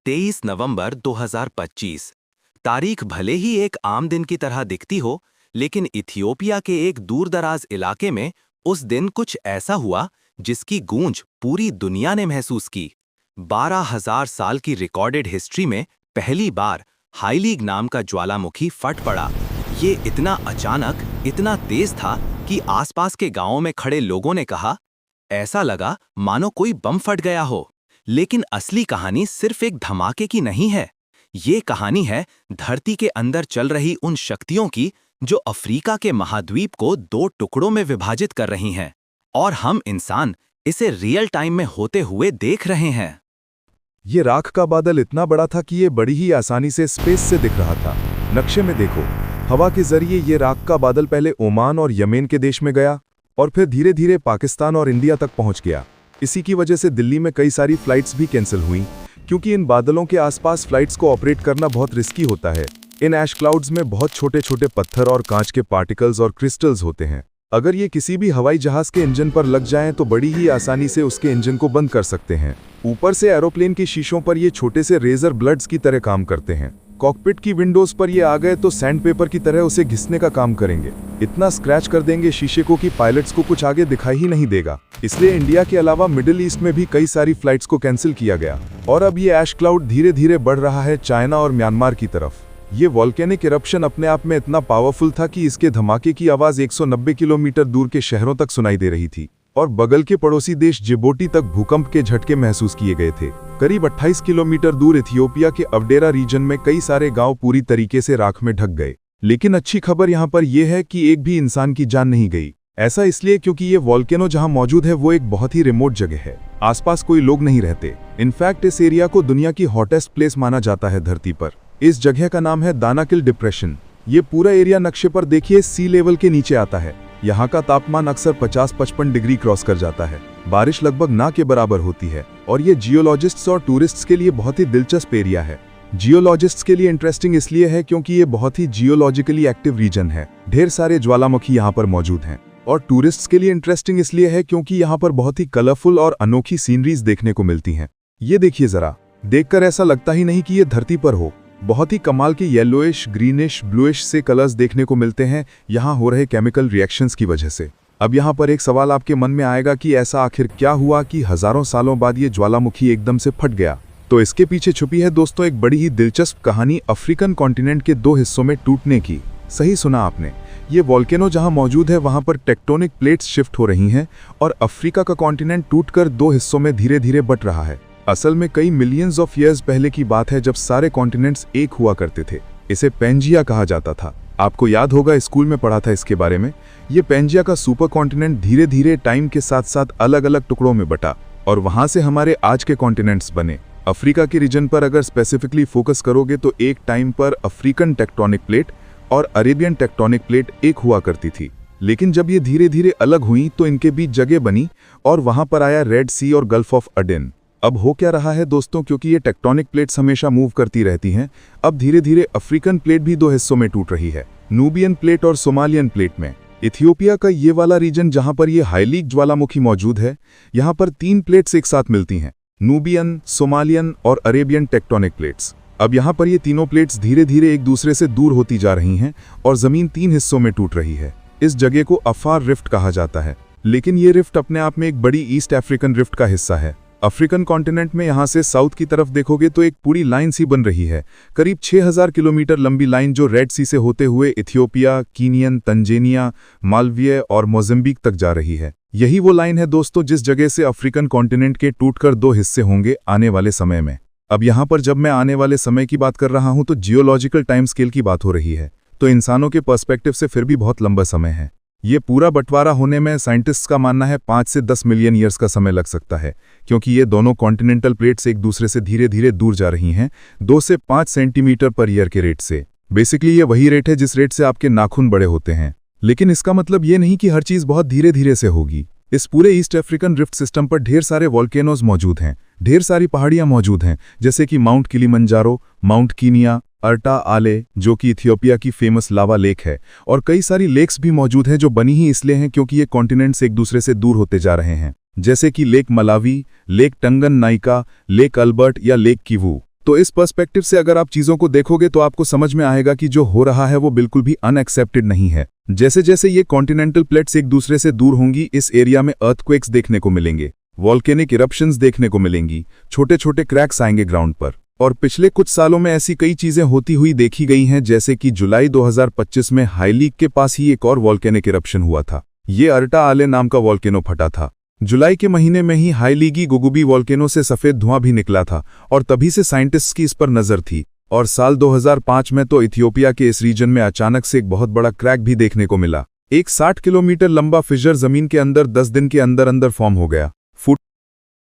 23 नवंबर 2025। तारीख भले ही एक आम दिन की तरह दिखती हो, लेकिन इथियोपिया के एक दूरदराज इलाके में उस दिन कुछ ऐसा हुआ जिसकी गूंज पूरी दुनिया ने महसूस की। 12,000 साल की रिकॉर्डेड हिस्ट्री में पहली बार हाईलीग नाम का ज्वालामुखी फट पड़ा। ये इतना अचानक, इतना तेज था कि आसपास के गांवों में खड़े लोगों ने कहा, ऐसा लगा मानो कोई बम फट गया हो। लेकिन असली कहानी सिर्फ एक धमाके की नहीं है। ये कहानी है धरती के अंदर चल रही उन शक्तियों की जो अफ्रीका के महाद्वीप को 2 टुकड़ों में विभाजित कर रही हैं, और हम इंसान इसे रियल टाइम में होते हुए देख रहे हैं। ये राख का बादल इतना बड़ा था कि ये बड़ी ही आसानी से स्पेस से दिख रहा था। नक्शे में देखो, हवा के जरिए ये राख का बादल पहले ओमान और यमेन के देश में गया और फिर धीरे धीरे पाकिस्तान और इंडिया तक पहुंच गया। इसी की वजह से दिल्ली में कई सारी फ्लाइट्स भी कैंसिल हुई, क्योंकि इन बादलों के आसपास फ्लाइट्स को ऑपरेट करना बहुत रिस्की होता है। इन ऐश क्लाउड्स में बहुत छोटे छोटे पत्थर और कांच के पार्टिकल्स और क्रिस्टल्स होते हैं। अगर ये किसी भी हवाई जहाज के इंजन पर लग जाएं तो बड़ी ही आसानी से उसके इंजन को बंद कर सकते हैं। ऊपर से एरोप्लेन की शीशों पर ये छोटे से रेजर ब्लड्स की तरह काम करते हैं। कॉकपिट की विंडोज पर ये आ गए तो सैंडपेपर की तरह उसे घिसने का काम करेंगे। इतना स्क्रैच कर देंगे शीशे को कि पायलट्स को कुछ आगे दिखाई ही नहीं देगा। इसलिए इंडिया के अलावा मिडिल ईस्ट में भी कई सारी फ्लाइट्स को कैंसिल किया गया। और अब ये ऐश क्लाउड धीरे धीरे बढ़ रहा है चाइना और म्यांमार की तरफ। ये वॉल्केनिक इरप्शन अपने आप में इतना पावरफुल था कि इसके धमाके की आवाज 190 किलोमीटर दूर के शहरों तक सुनाई दे रही थी, और बगल के पड़ोसी देश जिबोटी तक भूकंप के झटके महसूस किए गए थे। करीब 28 किलोमीटर दूर इथियोपिया के अवडेरा रीजन में कई सारे गांव पूरी तरीके से राख में ढक गए। लेकिन अच्छी खबर यहां पर यह है कि एक भी इंसान की जान नहीं गई। ऐसा इसलिए क्योंकि ये वॉल्केनो जहां मौजूद है वो एक बहुत ही रिमोट जगह है। आसपास कोई लोग नहीं रहते। इनफैक्ट इस एरिया को दुनिया की हॉटेस्ट प्लेस माना जाता है धरती पर। इस जगह का नाम है दानाकिल डिप्रेशन। ये पूरा एरिया नक्शे पर देखिए सी लेवल के नीचे आता है। यहाँ का तापमान अक्सर 50-55 डिग्री क्रॉस कर जाता है। बारिश लगभग ना के बराबर होती है, और ये जियोलॉजिस्ट्स और टूरिस्ट्स के लिए बहुत ही दिलचस्प एरिया है। जियोलॉजिस्ट्स के लिए इंटरेस्टिंग इसलिए है क्योंकि ये बहुत ही जियोलॉजिकली एक्टिव रीजन है। ढेर सारे ज्वालामुखी यहाँ पर मौजूद हैं। और टूरिस्ट्स के लिए इंटरेस्टिंग इसलिए है क्योंकि यहाँ पर बहुत ही कलरफुल और अनोखी सीनरीज देखने को मिलती हैं। ये देखिए जरा, देखकर ऐसा लगता ही नहीं कि ये धरती पर हो। बहुत ही कमाल के येलोइश, ग्रीनिश, ब्लूइश से कलर्स देखने को मिलते हैं यहाँ हो रहे केमिकल रिएक्शंस की वजह से। अब यहाँ पर एक सवाल आपके मन में आएगा कि ऐसा आखिर क्या हुआ कि हजारों सालों बाद ये ज्वालामुखी एकदम से फट गया। तो इसके पीछे छुपी है दोस्तों एक बड़ी ही दिलचस्प कहानी अफ्रीकन कॉन्टिनेंट के 2 हिस्सों में टूटने की। सही सुना आपने। ये वॉल्केनो जहाँ मौजूद है वहाँ पर टेक्टोनिक प्लेट्स शिफ्ट हो रही हैं, और अफ्रीका का कॉन्टिनेंट टूटकर 2 हिस्सों में धीरे धीरे बंट रहा है। असल में कई मिलियंस ऑफ ईयर्स पहले की बात है जब सारे कॉन्टिनेंट्स एक हुआ करते थे। इसे पेंजिया कहा जाता था। आपको याद होगा, स्कूल में पढ़ा था इसके बारे में। ये पेंजिया का सुपर कॉन्टिनेंट धीरे धीरे टाइम के साथ साथ अलग अलग टुकड़ों में बटा, और वहां से हमारे आज के कॉन्टिनेंट्स बने। अफ्रीका के रीजन पर अगर स्पेसिफिकली फोकस करोगे तो एक टाइम पर अफ्रीकन टेक्टोनिक प्लेट और अरेबियन टेक्टोनिक प्लेट एक हुआ करती थी। लेकिन जब ये धीरे धीरे अलग हुई तो इनके बीच जगह बनी, और वहां पर आया रेड सी और गल्फ ऑफ अडेन। अब हो क्या रहा है दोस्तों, क्योंकि ये टेक्टोनिक प्लेट्स हमेशा मूव करती रहती हैं, अब धीरे धीरे अफ्रीकन प्लेट भी 2 हिस्सों में टूट रही है, नूबियन प्लेट और सोमालियन प्लेट में। इथियोपिया का ये वाला रीजन जहां पर ये हाईलीग ज्वालामुखी मौजूद है, यहाँ पर 3 प्लेट्स एक साथ मिलती हैं, नूबियन, सोमालियन और अरेबियन टेक्टोनिक प्लेट्स। अब यहाँ पर ये तीनों प्लेट्स धीरे धीरे एक दूसरे से दूर होती जा रही हैं और जमीन 3 हिस्सों में टूट रही है। इस जगह को अफार रिफ्ट कहा जाता है। लेकिन ये रिफ्ट अपने आप में एक बड़ी ईस्ट अफ्रीकन रिफ्ट का हिस्सा है। अफ्रीकन कॉन्टिनेंट में यहाँ से साउथ की तरफ देखोगे तो एक पूरी लाइन सी बन रही है, करीब 6000 किलोमीटर लंबी लाइन, जो रेड सी से होते हुए इथियोपिया, कीनियन, तंजानिया, मालवीय और मोज़ाम्बिक तक जा रही है। यही वो लाइन है दोस्तों जिस जगह से अफ्रीकन कॉन्टिनेंट के टूटकर 2 हिस्से होंगे आने वाले समय में। अब यहाँ पर जब मैं आने वाले समय की बात कर रहा हूँ तो जियोलॉजिकल टाइम स्केल की बात हो रही है, तो इंसानों के पर्सपेक्टिव से फिर भी बहुत लंबा समय है। ये पूरा बंटवारा होने में साइंटिस्ट्स का मानना है 5 से 10 मिलियन ईयर्स का समय लग सकता है, क्योंकि ये दोनों कॉन्टिनेंटल प्लेट्स एक दूसरे से धीरे धीरे दूर जा रही हैं 2 से 5 सेंटीमीटर पर ईयर के रेट से। बेसिकली ये वही रेट है जिस रेट से आपके नाखून बड़े होते हैं। लेकिन इसका मतलब ये नहीं कि हर चीज़ बहुत धीरे धीरे से होगी। इस पूरे ईस्ट अफ्रीकन रिफ्ट सिस्टम पर ढेर सारे वॉल्केनोज मौजूद हैं, ढेर सारी पहाड़ियां मौजूद हैं, जैसे कि माउंट किलिमंजारो, माउंट कीनिया, अर्टा आले जो कि इथियोपिया की फेमस लावा लेक है, और कई सारी लेक्स भी मौजूद हैं जो बनी ही इसलिए हैं क्योंकि ये कॉन्टिनेंट्स एक दूसरे से दूर होते जा रहे हैं, जैसे कि lake Malawi, lake Tanganyika, lake Albert या लेक किवू। तो इस पर्सपेक्टिव से अगर आप चीजों को देखोगे तो आपको समझ में आएगा कि जो हो रहा है वो बिल्कुल भी अनएक्सेप्टेड नहीं है। जैसे जैसे ये कॉन्टिनेंटल प्लेट्स एक दूसरे से दूर होंगी, इस एरिया में अर्थक्वेक्स देखने को मिलेंगे, वॉल्केनिक इरप्शंस देखने को मिलेंगी, छोटे छोटे क्रैक्स आएंगे ग्राउंड पर। और पिछले कुछ सालों में ऐसी कई चीजें होती हुई देखी गई हैं, जैसे कि जुलाई 2025 में हाईलीक के पास ही एक और वॉल्केनिक इरप्शन हुआ था। ये अर्टा आले नाम का वॉल्केनो फटा था। जुलाई के महीने में ही हाईलीगी गुगुबी वॉल्केनो से सफेद धुआं भी निकला था और तभी से साइंटिस्ट्स की इस पर नजर थी। और साल 2005 में तो इथियोपिया के इस रीजन में अचानक से एक बहुत बड़ा क्रैक भी देखने को मिला। एक 60 किलोमीटर लंबा फिशर जमीन के अंदर 10 दिन के अंदर अंदर फॉर्म हो गया।